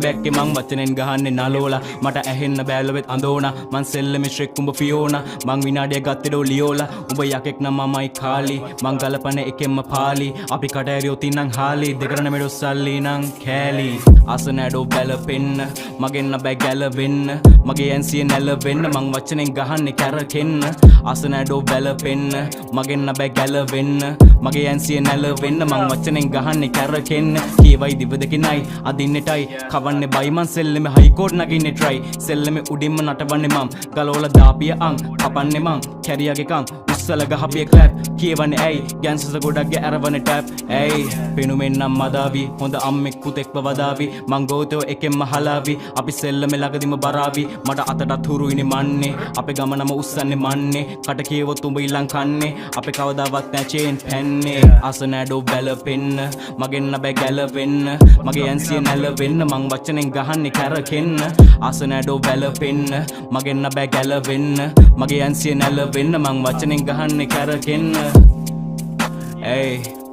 බැක්කේ මං වචනෙන් ගහන්නේ නලෝලා මට ඇහෙන්න බෑලවෙත් අඳෝනා මං සෙල්ලමේ ශ්‍රෙක් උඹ ෆියෝනා මං විනාඩිය ගත්තෙඩෝ ලියෝලා උඹ යකෙක් නම් මමයි කාලි මං ගලපන එකෙන්ම පාලි අපි කට ඇරියොත් ඉන්නම් හාලි දෙකරන මෙඩෝ සල්ලි නම් කෑලි අසනැඩෝ බැලපෙන්න මගෙන්න බෑ ගැලවෙන්න මගේ ඇන්සිය නැලවෙන්න මං වචනෙන් ගහන්නේ කැරකෙන්න අසනැඩෝ බැලපෙන්න මගෙන්න බෑ ගැලවෙන්න මගේ ඇන්සිය නැලවෙන්න මං වචනෙන් ගහන්නේ කැරකෙන්න කියවයි දිව දෙකනයි අදින්නෙටයි කවන්නේ බයිමන් සෙල්ලෙම හයිකෝඩ් නගින්නේ ට්‍රයි සෙල්ලෙම උඩින්ම නටවන්නේ මම් ගලෝල දාපිය අං කපන්නේ මං කැරියගේ කං උස්සල ගහපිය ක්ලැප් කියවන්නේ ඇයි ගැන්සස ගොඩක්ගේ ඇරවන ටැප් ඇයි පෙනුමෙන්නම් මදාවි හොඳ අම්මෙක් පුතෙක්ව වදාවි මං ගෝතෝ එකෙන්ම හලාවි අපි සෙල්ලමේ ළඟදිම බරාවි මට අතටත් හුරුයිනේ මන්නේ අපේ ගමනම උස්සන්නේ මන්නේ කට කියවොත් උඹ ඊලං කන්නේ අපේ කවදාවත් නැ චේන් පැන්නේ අසනැඩෝ බැලපෙන්න මගෙන්න බෑ ගැලවෙන්න මගේ ඇන්සිය නැලවෙන්න මං වචනෙන් ගහන්නේ කැරකෙන්න අසනැඩෝ බැලපෙන්න මගෙන්න බෑ ගැලවෙන්න මගේ ඇන්සිය නැලවෙන්න මං වචනෙන් ගහන්නේ කැරකෙන්න Hey